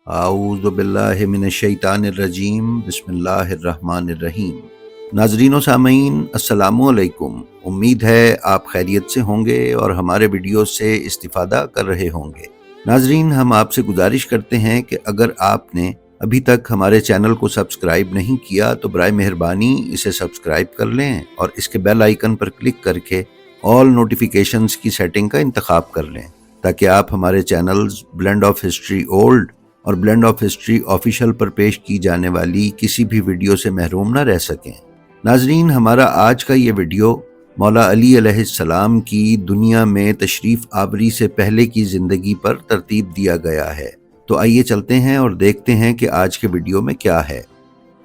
اعوذ باللہ من الشیطان الرجیم بسم اللہ الرحمن الرحیم۔ ناظرین و سامعین السلام علیکم۔ امید ہے آپ خیریت سے ہوں گے اور ہمارے ویڈیو سے استفادہ کر رہے ہوں گے۔ ناظرین، ہم آپ سے گزارش کرتے ہیں کہ اگر آپ نے ابھی تک ہمارے چینل کو سبسکرائب نہیں کیا تو برائے مہربانی اسے سبسکرائب کر لیں اور اس کے بیل آئیکن پر کلک کر کے آل نوٹیفیکیشنز کی سیٹنگ کا انتخاب کر لیں تاکہ آپ ہمارے channels blend of history old اور بلینڈ آف ہسٹری آفیشیل پر پیش کی جانے والی کسی بھی ویڈیو سے محروم نہ رہ سکیں۔ ناظرین، ہمارا آج کا یہ ویڈیو مولا علی علیہ السلام کی دنیا میں تشریف آوری سے پہلے کی زندگی پر ترتیب دیا گیا ہے۔ تو آئیے چلتے ہیں اور دیکھتے ہیں کہ آج کے ویڈیو میں کیا ہے۔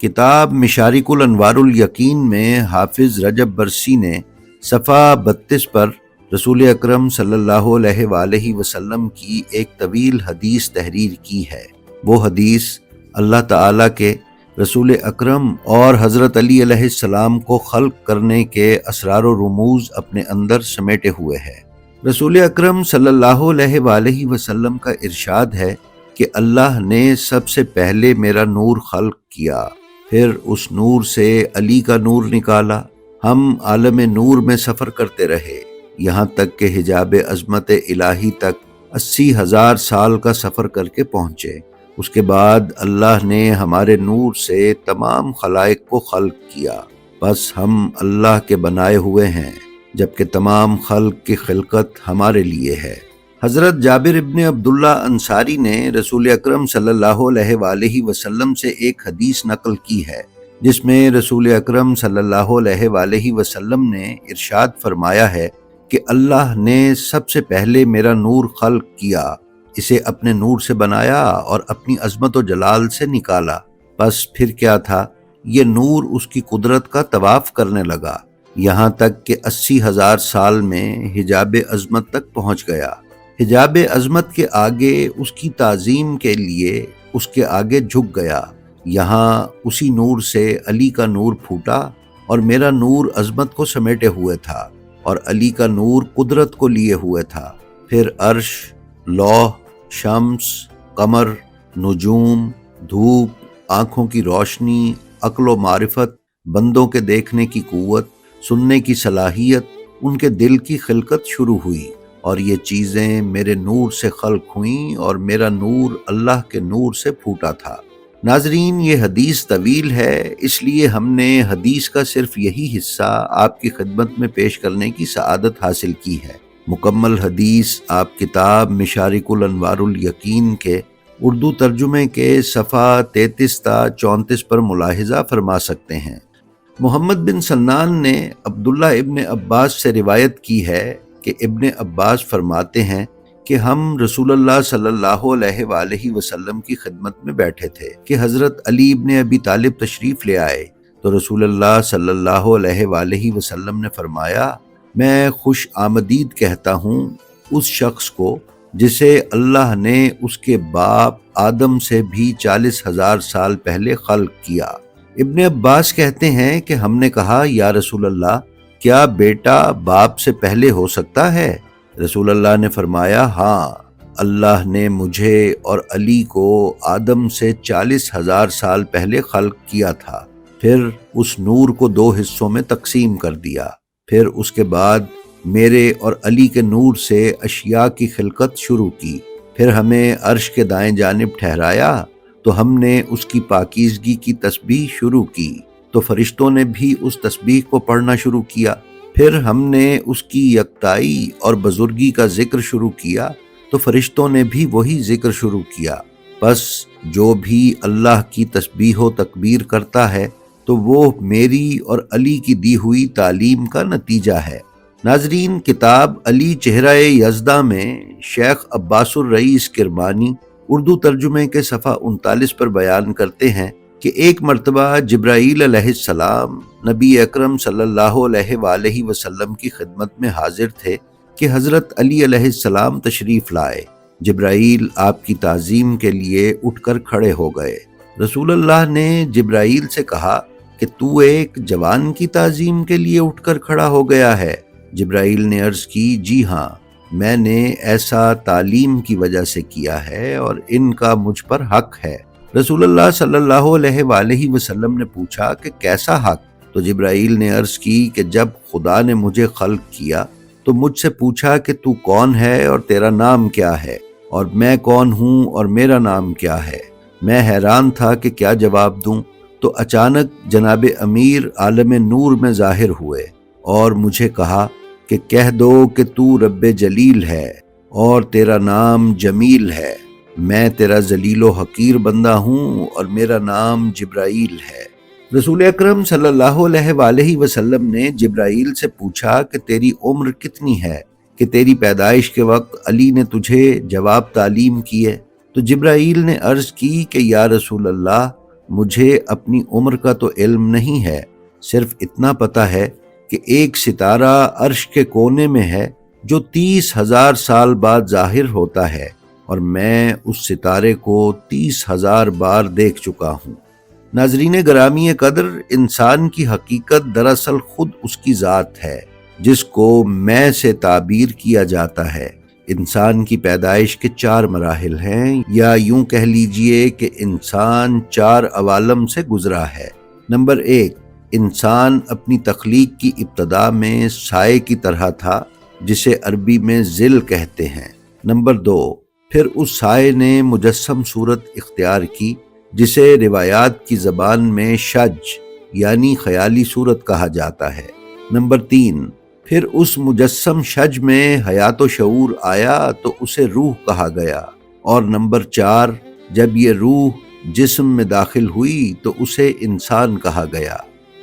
کتاب مشارق الانوار الیقین میں حافظ رجب برسی نے صفحہ 32 پر رسول اکرم صلی اللہ علیہ وآلہ وسلم کی ایک طویل حدیث تحریر کی ہے۔ وہ حدیث اللہ تعالیٰ کے رسول اکرم اور حضرت علی علیہ السلام کو خلق کرنے کے اسرار و رموز اپنے اندر سمیٹے ہوئے ہے۔ رسول اکرم صلی اللہ علیہ وآلہ وسلم کا ارشاد ہے کہ اللہ نے سب سے پہلے میرا نور خلق کیا، پھر اس نور سے علی کا نور نکالا۔ ہم عالم نور میں سفر کرتے رہے یہاں تک کہ حجاب عظمت الہی تک 80,000 سال کا سفر کر کے پہنچے۔ اس کے بعد اللہ نے ہمارے نور سے تمام خلائق کو خلق کیا، بس ہم اللہ کے بنائے ہوئے ہیں، جبکہ تمام خلق کی خلقت ہمارے لیے ہے۔ حضرت جابر ابن عبداللہ انصاری نے رسول اکرم صلی اللہ علیہ وآلہ وسلم سے ایک حدیث نقل کی ہے جس میں رسول اکرم صلی اللہ علیہ وآلہ وسلم نے ارشاد فرمایا ہے کہ اللہ نے سب سے پہلے میرا نور خلق کیا، اسے اپنے نور سے بنایا اور اپنی عظمت و جلال سے نکالا۔ بس پھر کیا تھا، یہ نور اس کی قدرت کا طواف کرنے لگا یہاں تک کہ 80,000 سال میں حجاب عظمت تک پہنچ گیا۔ حجاب عظمت کے آگے اس کی تعظیم کے لیے اس کے آگے جھک گیا۔ یہاں اسی نور سے علی کا نور پھوٹا اور میرا نور عظمت کو سمیٹے ہوئے تھا اور علی کا نور قدرت کو لیے ہوئے تھا۔ پھر عرش، لوح، شمس، قمر، نجوم، دھوپ، آنکھوں کی روشنی، عقل و معرفت، بندوں کے دیکھنے کی قوت، سننے کی صلاحیت، ان کے دل کی خلقت شروع ہوئی، اور یہ چیزیں میرے نور سے خلق ہوئیں اور میرا نور اللہ کے نور سے پھوٹا تھا۔ ناظرین، یہ حدیث طویل ہے، اس لیے ہم نے حدیث کا صرف یہی حصہ آپ کی خدمت میں پیش کرنے کی سعادت حاصل کی ہے۔ مکمل حدیث آپ کتاب مشارق الانوار الیقین کے اردو ترجمے کے صفحہ 33 تا 34 پر ملاحظہ فرما سکتے ہیں۔ محمد بن سنان نے عبداللہ ابن عباس سے روایت کی ہے کہ ابن عباس فرماتے ہیں کہ ہم رسول اللہ صلی اللہ علیہ وآلہ وسلم کی خدمت میں بیٹھے تھے کہ حضرت علی ابن ابی طالب تشریف لے آئے، تو رسول اللہ صلی اللہ علیہ وآلہ وسلم نے فرمایا، میں خوش آمدید کہتا ہوں اس شخص کو جسے اللہ نے اس کے باپ آدم سے بھی 40,000 سال پہلے خلق کیا۔ ابن عباس کہتے ہیں کہ ہم نے کہا، یا رسول اللہ، کیا بیٹا باپ سے پہلے ہو سکتا ہے؟ رسول اللہ نے فرمایا، ہاں، اللہ نے مجھے اور علی کو آدم سے 40,000 سال پہلے خلق کیا تھا، پھر اس نور کو 2 حصوں میں تقسیم کر دیا، پھر اس کے بعد میرے اور علی کے نور سے اشیاء کی خلقت شروع کی، پھر ہمیں عرش کے دائیں جانب ٹھہرایا تو ہم نے اس کی پاکیزگی کی تسبیح شروع کی، تو فرشتوں نے بھی اس تسبیح کو پڑھنا شروع کیا، پھر ہم نے اس کی یکتائی اور بزرگی کا ذکر شروع کیا تو فرشتوں نے بھی وہی ذکر شروع کیا۔ بس جو بھی اللہ کی تسبیح و تکبیر کرتا ہے تو وہ میری اور علی کی دی ہوئی تعلیم کا نتیجہ ہے۔ ناظرین، کتاب علی چہرہ یزداں میں شیخ عباس الرئیس کرمانی اردو ترجمے کے صفحہ 39 پر بیان کرتے ہیں کہ ایک مرتبہ جبرائیل علیہ السلام نبی اکرم صلی اللہ علیہ وآلہ وسلم کی خدمت میں حاضر تھے کہ حضرت علی علیہ السلام تشریف لائے۔ جبرائیل آپ کی تعظیم کے لیے اٹھ کر کھڑے ہو گئے۔ رسول اللہ نے جبرائیل سے کہا کہ تو ایک جوان کی تعظیم کے لیے اٹھ کر کھڑا ہو گیا ہے؟ جبرائیل نے عرض کی، جی ہاں، میں نے ایسا تعلیم کی وجہ سے کیا ہے اور ان کا مجھ پر حق ہے۔ رسول اللہ صلی اللہ علیہ وآلہ وسلم نے پوچھا کہ کیسا حق؟ تو جبرائیل نے عرض کی کہ جب خدا نے مجھے خلق کیا تو مجھ سے پوچھا کہ تو کون ہے اور تیرا نام کیا ہے، اور میں کون ہوں اور میرا نام کیا ہے۔ میں حیران تھا کہ کیا جواب دوں، تو اچانک جناب امیر عالم نور میں ظاہر ہوئے اور مجھے کہا کہ کہہ دو کہ تو رب جلیل ہے اور تیرا نام جمیل ہے۔ میں تیرا ذلیل و حقیر بندہ ہوں اور میرا نام جبرائیل ہے۔ رسول اکرم صلی اللہ علیہ وآلہ وسلم نے جبرائیل سے پوچھا کہ تیری عمر کتنی ہے کہ تیری پیدائش کے وقت علی نے تجھے جواب تعلیم کیے؟ تو جبرائیل نے عرض کی کہ یا رسول اللہ، مجھے اپنی عمر کا تو علم نہیں ہے، صرف اتنا پتہ ہے کہ ایک ستارہ عرش کے کونے میں ہے جو 30,000 سال بعد ظاہر ہوتا ہے، اور میں اس ستارے کو 30,000 بار دیکھ چکا ہوں۔ ناظرین گرامی قدر، انسان کی حقیقت دراصل خود اس کی ذات ہے جس کو میں سے تعبیر کیا جاتا ہے۔ انسان کی پیدائش کے 4 مراحل ہیں، یا یوں کہہ لیجئے کہ انسان 4 عوالم سے گزرا ہے۔ نمبر 1، انسان اپنی تخلیق کی ابتدا میں سائے کی طرح تھا جسے عربی میں ظل کہتے ہیں۔ نمبر 2، پھر اس سائے نے مجسم صورت اختیار کی جسے روایات کی زبان میں شج یعنی خیالی صورت کہا جاتا ہے۔ نمبر 3، پھر اس مجسم شج میں حیات و شعور آیا تو اسے روح کہا گیا، اور نمبر 4، جب یہ روح جسم میں داخل ہوئی تو اسے انسان کہا گیا۔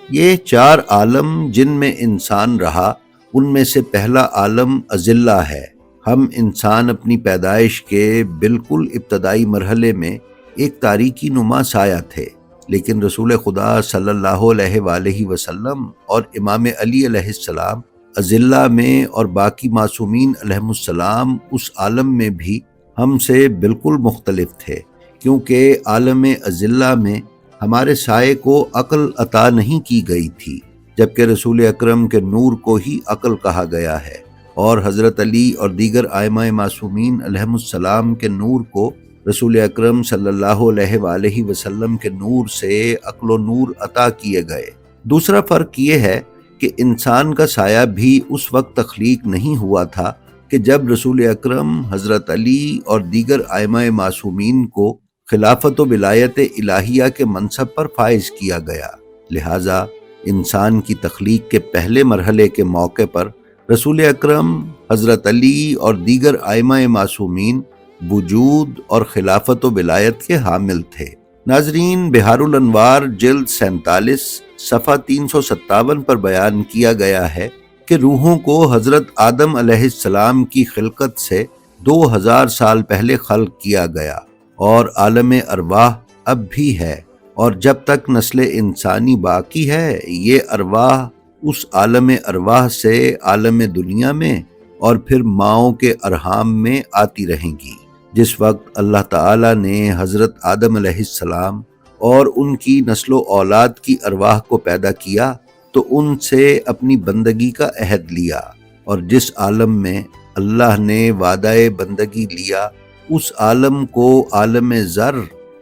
یہ 4 عالم جن میں انسان رہا، ان میں سے پہلا عالم اذلہ ہے۔ ہم انسان اپنی پیدائش کے بالکل ابتدائی مرحلے میں ایک تاریکی نما سایہ تھے، لیکن رسول خدا صلی اللہ علیہ وآلہ وسلم اور امام علی علیہ السلام اذلہ میں، اور باقی معصومین علیہم السلام اس عالم میں بھی ہم سے بالکل مختلف تھے، کیونکہ عالم اذلہ میں ہمارے سائے کو عقل عطا نہیں کی گئی تھی، جبکہ رسول اکرم کے نور کو ہی عقل کہا گیا ہے، اور حضرت علی اور دیگر ائمہ معصومین علیہم السلام کے نور کو رسول اکرم صلی اللہ علیہ وآلہ وسلم کے نور سے عقل و نور عطا کیے گئے۔ دوسرا فرق یہ ہے کہ انسان کا سایہ بھی اس وقت تخلیق نہیں ہوا تھا کہ جب رسول اکرم، حضرت علی اور دیگر ائمہ معصومین کو خلافت و ولایت الہیہ کے منصب پر فائز کیا گیا۔ لہٰذا انسان کی تخلیق کے پہلے مرحلے کے موقع پر رسول اکرم، حضرت علی اور دیگر ائمہ معصومین وجود اور خلافت و ولایت کے حامل تھے۔ ناظرین، بحار الانوار جلد 47 صفحہ 357 پر بیان کیا گیا ہے کہ روحوں کو حضرت آدم علیہ السلام کی خلقت سے 2000 سال پہلے خلق کیا گیا، اور عالم ارواح اب بھی ہے، اور جب تک نسل انسانی باقی ہے یہ ارواح اس عالم ارواح سے عالم دنیا میں اور پھر ماؤں کے ارحام میں آتی رہیں گی۔ جس وقت اللہ تعالیٰ نے حضرت آدم علیہ السلام اور ان کی نسل و اولاد کی ارواح کو پیدا کیا تو ان سے اپنی بندگی کا عہد لیا، اور جس عالم میں اللہ نے وعدہ بندگی لیا اس عالم کو عالم ذر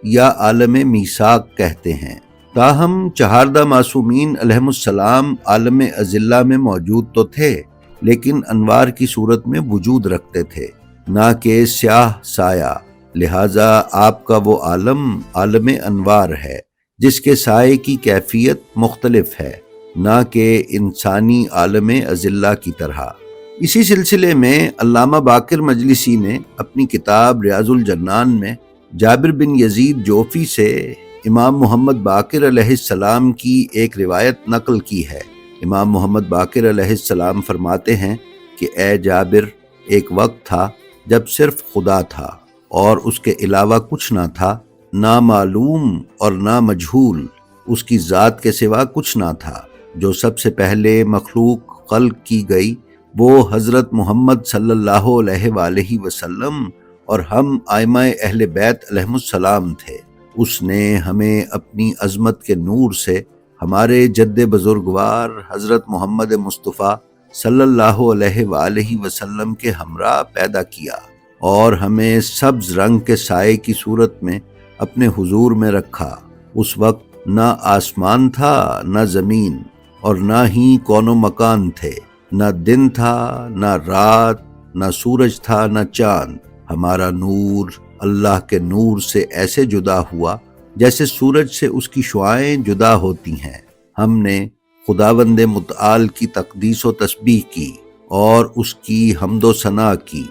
یا عالم میثاق کہتے ہیں۔ تاہم 4 معصومین علیہم السلام عالم اذلہ میں موجود تو تھے، لیکن انوار کی صورت میں وجود رکھتے تھے، نہ کہ سیاہ سایہ، لہٰذا آپ کا وہ عالم عالم انوار ہے جس کے سائے کی کیفیت مختلف ہے، نہ کہ انسانی عالم اذلہ کی طرح۔ اسی سلسلے میں علامہ باقر مجلسی نے اپنی کتاب ریاض الجنان میں جابر بن یزید جوفی سے امام محمد باقر علیہ السلام کی ایک روایت نقل کی ہے۔ امام محمد باقر علیہ السلام فرماتے ہیں کہ اے جابر، ایک وقت تھا جب صرف خدا تھا اور اس کے علاوہ کچھ نہ تھا، نہ معلوم اور نہ مجہول، اس کی ذات کے سوا کچھ نہ تھا۔ جو سب سے پہلے مخلوق خلق کی گئی وہ حضرت محمد صلی اللہ علیہ وآلہ وسلم اور ہم ائمہ اہل بیت علیہم السلام تھے۔ اس نے ہمیں اپنی عظمت کے نور سے ہمارے جد بزرگوار حضرت محمد مصطفیٰ صلی اللہ علیہ وآلہ وسلم کے ہمراہ پیدا کیا اور ہمیں سبز رنگ کے سائے کی صورت میں اپنے حضور میں رکھا۔ اس وقت نہ آسمان تھا نہ زمین، اور نہ ہی کون و مکان تھے، نہ دن تھا نہ رات، نہ سورج تھا نہ چاند۔ ہمارا نور اللہ کے نور سے ایسے جدا ہوا جیسے سورج سے اس کی شعاعیں جدا ہوتی ہیں۔ ہم نے خداوند متعال کی تقدیس و تسبیح کی اور اس کی حمد و ثنا کی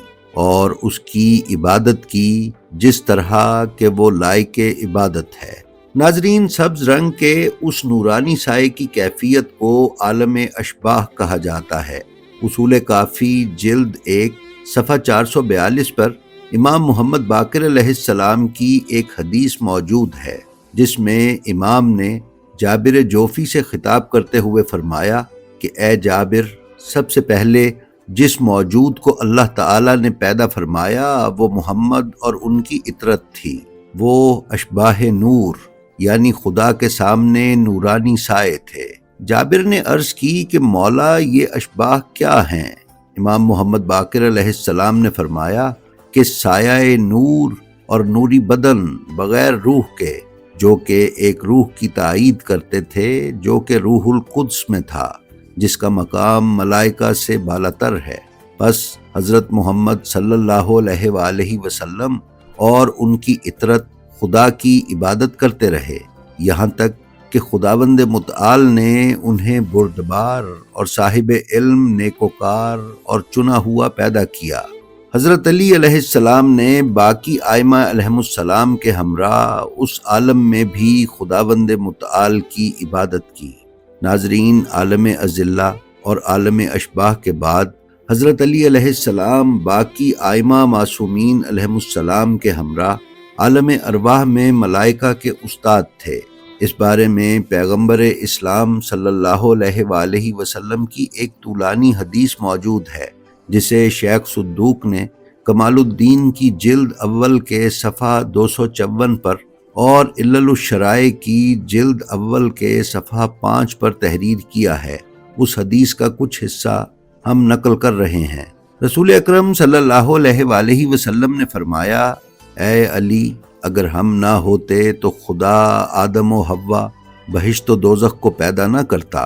اور اس کی عبادت کی جس طرح کہ وہ لائق عبادت ہے۔ ناظرین، سبز رنگ کے اس نورانی سائے کی کیفیت کو عالم اشباح کہا جاتا ہے۔ اصول کافی جلد 1 صفحہ 442 پر امام محمد باقر علیہ السلام کی ایک حدیث موجود ہے، جس میں امام نے جابر جوفی سے خطاب کرتے ہوئے فرمایا کہ اے جابر، سب سے پہلے جس موجود کو اللہ تعالیٰ نے پیدا فرمایا وہ محمد اور ان کی اطرت تھی۔ وہ اشباح نور یعنی خدا کے سامنے نورانی سائے تھے۔ جابر نے عرض کی کہ مولا، یہ اشباح کیا ہیں؟ امام محمد باقر علیہ السلام نے فرمایا کہ سایہ نور اور نوری بدن بغیر روح کے، جو کہ ایک روح کی تائید کرتے تھے جو کہ روح القدس میں تھا، جس کا مقام ملائکہ سے بالاتر ہے۔ بس حضرت محمد صلی اللہ علیہ وآلہ وسلم اور ان کی اطرت خدا کی عبادت کرتے رہے، یہاں تک کہ خداوند متعال نے انہیں بردبار اور صاحب علم، نیکوکار اور چنا ہوا پیدا کیا۔ حضرت علی علیہ السلام نے باقی ائمہ علیہم السلام کے ہمراہ اس عالم میں بھی خداوند متعال کی عبادت کی۔ ناظرین، عالم اذلہ اور عالم اشباح کے بعد حضرت علی علیہ السلام باقی ائمہ معصومین علیہم السلام کے ہمراہ عالم ارواح میں ملائکہ کے استاد تھے۔ اس بارے میں پیغمبر اسلام صلی اللہ علیہ وآلہ وسلم کی ایک طولانی حدیث موجود ہے، جسے شیخ صدوق نے کمال الدین کی جلد اول کے صفحہ 254 پر اور علل الشرائع کی جلد اول کے صفحہ 5 پر تحریر کیا ہے۔ اس حدیث کا کچھ حصہ ہم نقل کر رہے ہیں۔ رسول اکرم صلی اللہ علیہ وآلہ وسلم نے فرمایا، اے علی، اگر ہم نہ ہوتے تو خدا آدم و حوا، بہشت و دوزخ کو پیدا نہ کرتا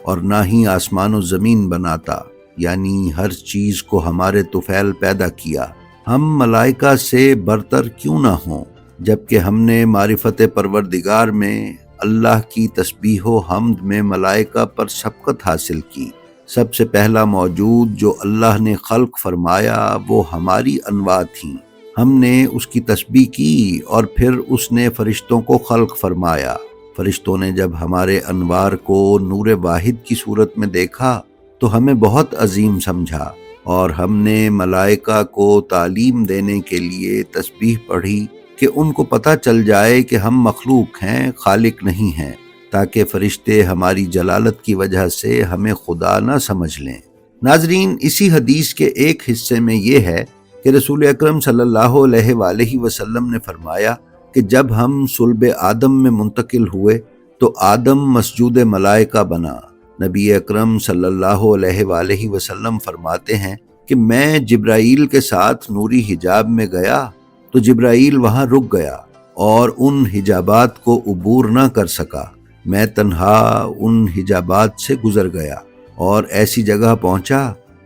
اور نہ ہی آسمان و زمین بناتا، یعنی ہر چیز کو ہمارے طفیل پیدا کیا۔ ہم ملائکہ سے برتر کیوں نہ ہوں، جبکہ ہم نے معرفت پروردگار میں اللہ کی تسبیح و حمد میں ملائکہ پر سبقت حاصل کی۔ سب سے پہلا موجود جو اللہ نے خلق فرمایا وہ ہماری انواع تھیں۔ ہم نے اس کی تسبیح کی اور پھر اس نے فرشتوں کو خلق فرمایا۔ فرشتوں نے جب ہمارے انوار کو نور واحد کی صورت میں دیکھا تو ہمیں بہت عظیم سمجھا، اور ہم نے ملائکہ کو تعلیم دینے کے لیے تسبیح پڑھی کہ ان کو پتہ چل جائے کہ ہم مخلوق ہیں، خالق نہیں ہیں، تاکہ فرشتے ہماری جلالت کی وجہ سے ہمیں خدا نہ سمجھ لیں۔ ناظرین، اسی حدیث کے ایک حصے میں یہ ہے کہ رسول اکرم صلی اللہ علیہ وآلہ وسلم نے فرمایا کہ جب ہم صلب آدم میں منتقل ہوئے تو آدم مسجود ملائکہ بنا۔ نبی اکرم صلی اللہ علیہ وآلہ وسلم فرماتے ہیں کہ میں جبرائیل کے ساتھ نوری حجاب میں گیا تو جبرائیل وہاں رک گیا اور ان حجابات کو عبور نہ کر سکا۔ میں تنہا ان حجابات سے گزر گیا اور ایسی جگہ پہنچا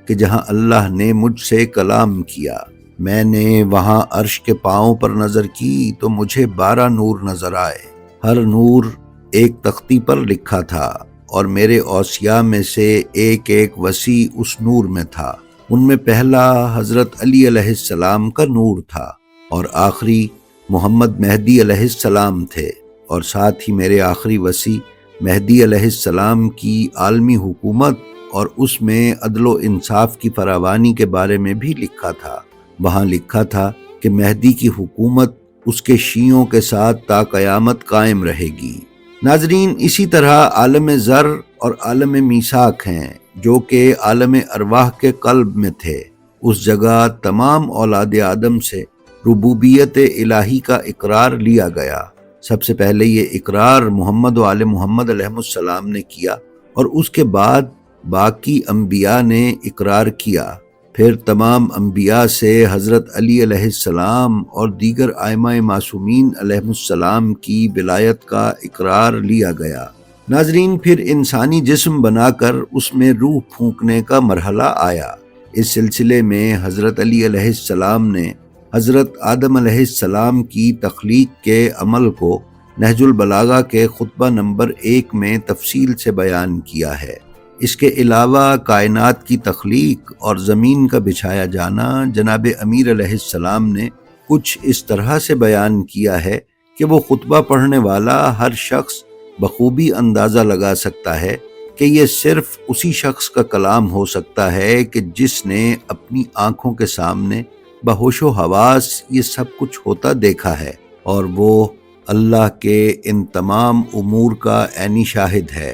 کہ جہاں اللہ نے مجھ سے کلام کیا۔ میں نے وہاں عرش کے پاؤں پر نظر کی تو مجھے 12 نور نظر آئے۔ ہر نور ایک تختی پر لکھا تھا اور میرے اوصیاء میں سے ایک ایک وصی اس نور میں تھا۔ ان میں پہلا حضرت علی علیہ السلام کا نور تھا اور آخری محمد مہدی علیہ السلام تھے، اور ساتھ ہی میرے آخری وصی مہدی علیہ السلام کی عالمی حکومت اور اس میں عدل و انصاف کی فراوانی کے بارے میں بھی لکھا تھا۔ وہاں لکھا تھا کہ مہدی کی حکومت اس کے شیعوں کے ساتھ تا قیامت قائم رہے گی۔ ناظرین، اسی طرح عالم ذر اور عالم میثاق ہیں جو کہ عالم ارواح کے قلب میں تھے۔ اس جگہ تمام اولاد آدم سے ربوبیت الہی کا اقرار لیا گیا۔ سب سے پہلے یہ اقرار محمد و آل محمد علیہ السلام نے کیا، اور اس کے بعد باقی انبیاء نے اقرار کیا۔ پھر تمام انبیاء سے حضرت علی علیہ السلام اور دیگر ائمہ معصومین علیہ السلام کی ولایت کا اقرار لیا گیا۔ ناظرین، پھر انسانی جسم بنا کر اس میں روح پھونکنے کا مرحلہ آیا۔ اس سلسلے میں حضرت علی علیہ السلام نے حضرت آدم علیہ السلام کی تخلیق کے عمل کو نہج البلاغہ کے خطبہ نمبر 1 میں تفصیل سے بیان کیا ہے۔ اس کے علاوہ کائنات کی تخلیق اور زمین کا بچھایا جانا جناب امیر علیہ السلام نے کچھ اس طرح سے بیان کیا ہے کہ وہ خطبہ پڑھنے والا ہر شخص بخوبی اندازہ لگا سکتا ہے کہ یہ صرف اسی شخص کا کلام ہو سکتا ہے کہ جس نے اپنی آنکھوں کے سامنے بہوش و حواس یہ سب کچھ ہوتا دیکھا ہے، اور وہ اللہ کے ان تمام امور کا عینی شاہد ہے۔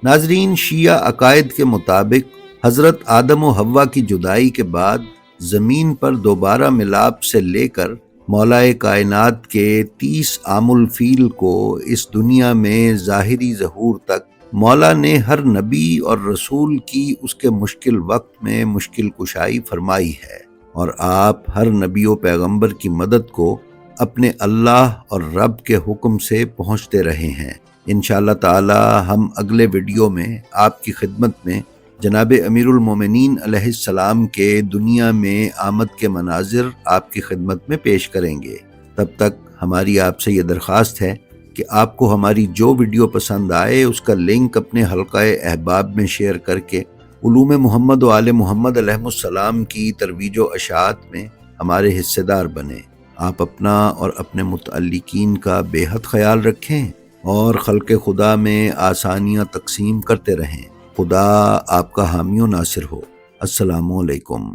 ناظرین، شیعہ عقائد کے مطابق حضرت آدم و حوا کی جدائی کے بعد زمین پر دوبارہ ملاپ سے لے کر مولا کائنات کے 30 عام الفیل کو اس دنیا میں ظاہری ظہور تک مولا نے ہر نبی اور رسول کی اس کے مشکل وقت میں مشکل کشائی فرمائی ہے، اور آپ ہر نبی و پیغمبر کی مدد کو اپنے اللہ اور رب کے حکم سے پہنچتے رہے ہیں۔ انشاءاللہ تعالی ہم اگلے ویڈیو میں آپ کی خدمت میں جناب امیر المومنین علیہ السلام کے دنیا میں آمد کے مناظر آپ کی خدمت میں پیش کریں گے۔ تب تک ہماری آپ سے یہ درخواست ہے کہ آپ کو ہماری جو ویڈیو پسند آئے اس کا لنک اپنے حلقہ احباب میں شیئر کر کے علوم محمد و آل محمد علیہ السلام کی ترویج و اشاعت میں ہمارے حصے دار بنیں۔ آپ اپنا اور اپنے متعلقین کا بے حد خیال رکھیں اور خلق خدا میں آسانیاں تقسیم کرتے رہیں۔ خدا آپ کا حامی و ناصر ہو۔ السلام علیکم۔